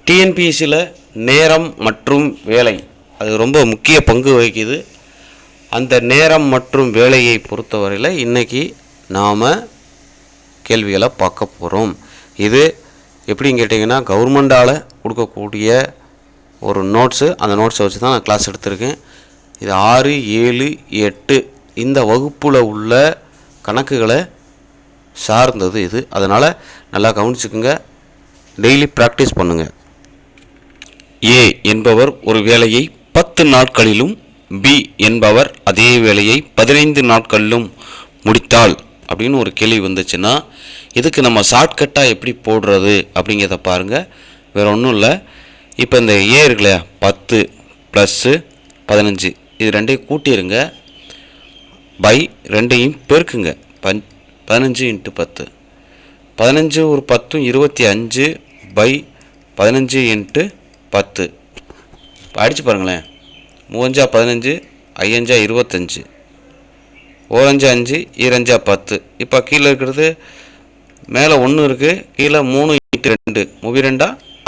டிஎன்பிஎஸ்சியில் நேரம் மற்றும் வேலை அது ரொம்ப முக்கிய பங்கு வகிக்குது. அந்த நேரம் மற்றும் வேலையை பொறுத்தவரையில் இன்றைக்கி நாம் கேள்விகளை பார்க்க போகிறோம். இது எப்படின்னு கேட்டிங்கன்னா கவர்மெண்டால் கொடுக்கக்கூடிய ஒரு நோட்ஸு. அந்த நோட்ஸை வச்சு தான் நான் கிளாஸ் எடுத்திருக்கேன். இது 6, 7, 8 இந்த வகுப்பில் உள்ள கணக்குகளை சார்ந்தது இது. அதனால் நல்லா கவனிச்சுக்குங்க, டெய்லி ப்ராக்டிஸ் பண்ணுங்கள். ஏ என்பவர் ஒரு வேலையை 10 நாட்களிலும் பி என்பவர் அதே வேலையை 15 நாட்களிலும் முடித்தால் அப்படின்னு ஒரு கேள்வி வந்துச்சுன்னா இதுக்கு நம்ம ஷார்ட்கட்டாக எப்படி போடுறது அப்படிங்கிறத பாருங்கள். வேறு ஒன்றும் இல்லை. இப்போ இந்த ஏ இருக்கு இல்லையா, 10 + 15 இது ரெண்டையும் கூட்டிடுங்க, பை ரெண்டையும் பெருக்குங்க. 15 × 10 15 ஒரு 10 25 பை 15 × 10 அடித்து பாருங்களேன். 3 × 15 5 × 25 1 5 2 10. இப்போ கீழே இருக்கிறது மேலே 1 இருக்குது, கீழே 3 × 2 32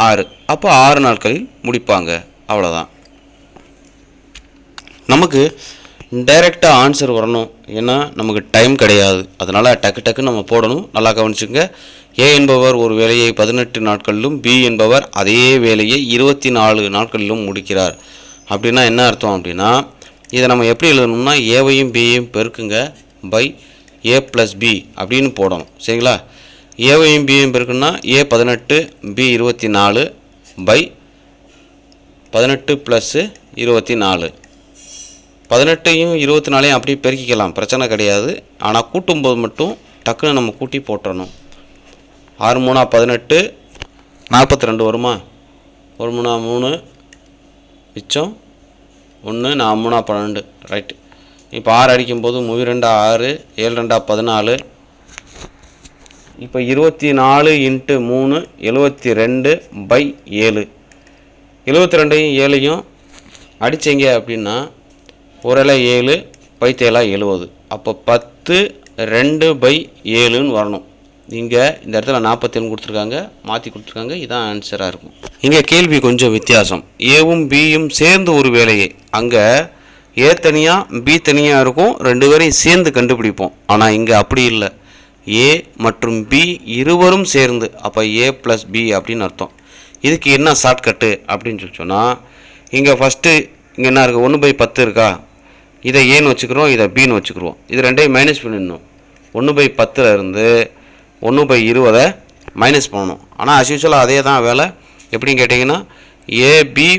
6. அப்போ 6 நாட்களில் முடிப்பாங்க. அவ்வளோதான். நமக்கு டைரெக்டாக ஆன்சர் வரணும், ஏன்னா நமக்கு டைம் கிடையாது. அதனால் டக்கு நம்ம போடணும். நல்லா கவனிச்சுங்க. ஏ என்பவர் ஒரு வேலையை 18 நாட்களிலும் பி என்பவர் அதே வேலையை 24 நாட்களிலும் முடிக்கிறார். அப்படின்னா என்ன அர்த்தம் அப்படின்னா இதை நம்ம எப்படி எழுதணும்னா ஏவையும் பியையும் பெருக்குங்க, பை ஏ + பி அப்படின்னு போடணும். சரிங்களா? ஏவையும் பியையும் பெருக்குன்னா ஏ 18 பி 24 பை 18 + 24. 18ஐயும் 24ஐயும் அப்படியே பெருக்கிக்கலாம், பிரச்சனை கிடையாது. ஆனால் கூட்டும்போது மட்டும் டக்குன்னு நம்ம கூட்டி போட்டுறணும். 6 × 3 = 18 42 வருமா? 1 × 3 மிச்சம் 1 4 × 3 = 12. ரைட்டு. இப்போ 6 அடிக்கும்போது 3 2 6 7 2 14. இப்போ 24 × 3 72 பை 7. 72ஐயும் 7ஐயும் அடிச்சிங்க அப்படின்னா ஒரு இலை 7 பைத்தேலா 70. அப்போ 10 2 பை 7ன்னு வரணும். இங்கே இந்த இடத்துல 47 கொடுத்துருக்காங்க, மாற்றி கொடுத்துருக்காங்க. இதுதான் ஆன்சராக இருக்கும். இங்கே கேள்வி கொஞ்சம் வித்தியாசம். ஏவும் பியும் சேர்ந்து ஒரு வேலையை, அங்கே ஏ தனியாக பி தனியாக இருக்கும், 2 பேரையும் சேர்ந்து கண்டுபிடிப்போம். ஆனால் இங்கே அப்படி இல்லை. ஏ மற்றும் பி இருவரும் சேர்ந்து, அப்போ ஏ + பி அப்படின்னு அர்த்தம். இதுக்கு என்ன ஷார்ட்கட்டு அப்படின்னு சொல்லி சொன்னால் இங்கே ஃபஸ்ட்டு இங்கே என்ன இருக்குது, 1/10 இருக்கா, இதை ஏன்னு வச்சுக்கிறோம், இதை பின்னு வச்சுக்கிறோம். இது ரெண்டையும் மைனஸ் பண்ணிடணும். 1/10 இருந்து 1/20 மைனஸ் பண்ணணும். ஆனால் அஸ்யூஷுவலாக அதே தான் வேலை. எப்படின்னு கேட்டிங்கன்னா ஏபி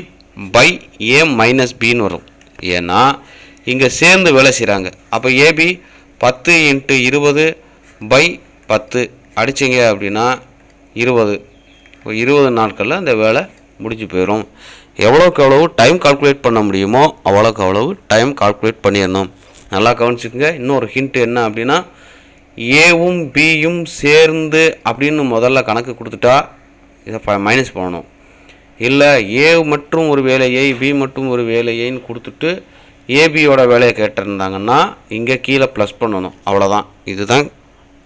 பை ஏ மைனஸ் பின்னு வரும். ஏன்னா இங்கே சேர்ந்து வேலை செய்கிறாங்க. அப்போ ஏபி 10 × 20 பை 10 அடிச்சிங்க அப்படின்னா 20. இப்போ 20 நாட்களில் அந்த வேலை முடிஞ்சு போயிடும். எவ்வளோக்கு எவ்வளவு டைம் கால்குலேட் பண்ண முடியுமோ அவ்வளோக்கு அவ்வளவு டைம் கால்குலேட் பண்ணிடணும். நல்லா கவனிச்சுக்கோங்க. இன்னொரு ஹிண்ட் என்ன அப்படின்னா ஏவும் பியும் சேர்ந்து அப்படின்னு முதல்ல கணக்கு கொடுத்துட்டா இதை மைனஸ் பண்ணணும். இல்லை ஏ மற்றும் ஒரு வேலையை பி மற்றும் ஒரு வேலையைன்னு கொடுத்துட்டு ஏபியோட வேலையை கேட்டிருந்தாங்கன்னா இங்கே கீழே ப்ளஸ் பண்ணணும். அவ்வளோதான். இதுதான்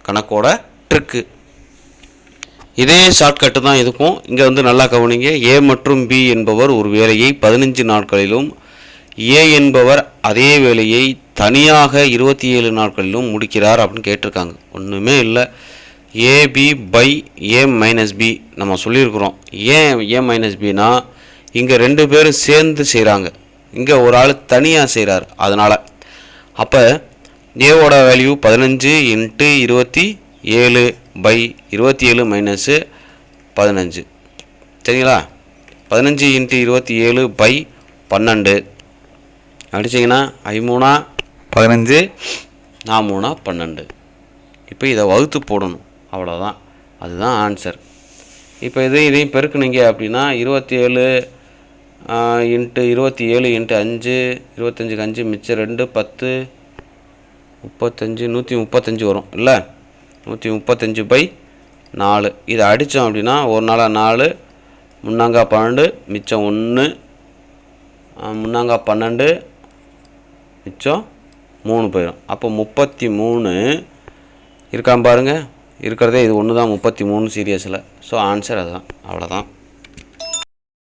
கணக்கோட ட்ரிக்கு. இதே ஷார்ட்கட்டு தான் இதுக்கும். இங்கே நல்லா கவனிங்க. ஏ மற்றும் பி என்பவர் ஒரு வேலையை 15 நாட்களிலும் ஏ என்பவர் அதே வேலையை தனியாக 27 நாட்களிலும் முடிக்கிறார் அப்படின்னு கேட்டிருக்காங்க. ஒன்றுமே இல்லை. AB by A minus B நம்ம சொல்லியிருக்கிறோம். ஏன் ஏ மைனஸ் பின்னா இங்கே 2 பேரும் சேர்ந்து செய்கிறாங்க, இங்கே ஒரு ஆள் தனியாக செய்கிறார். அதனால் அப்போ ஏவோட வேல்யூ 15 × 27 பை 27 மைனஸ் 15. சரிங்களா? 15 × 27 பை 12 அடிச்சிங்கன்னா 5 3 15 4 3 12. இப்போ இதை வகுத்து போடணும். அவ்வளோதான். அதுதான் ஆன்சர். இப்போ இதையும் பெருக்குனீங்க அப்படின்னா 27 × 27 × 5 25 5 மிச்சம் 2 10 35 135 வரும் இல்லை? 135 பை 4. இதை அடித்தோம் அப்படின்னா ஒரு நாளாக 4 3 12 மிச்சம் 1 3 12 மிச்சம் 3 போயிடும். அப்போ 33 இருக்காம பாருங்கள். இருக்கிறதே இது ஒன்று தான் 33 சீரியஸில். ஸோ ஆன்சர் அதுதான். அவ்வளோதான்.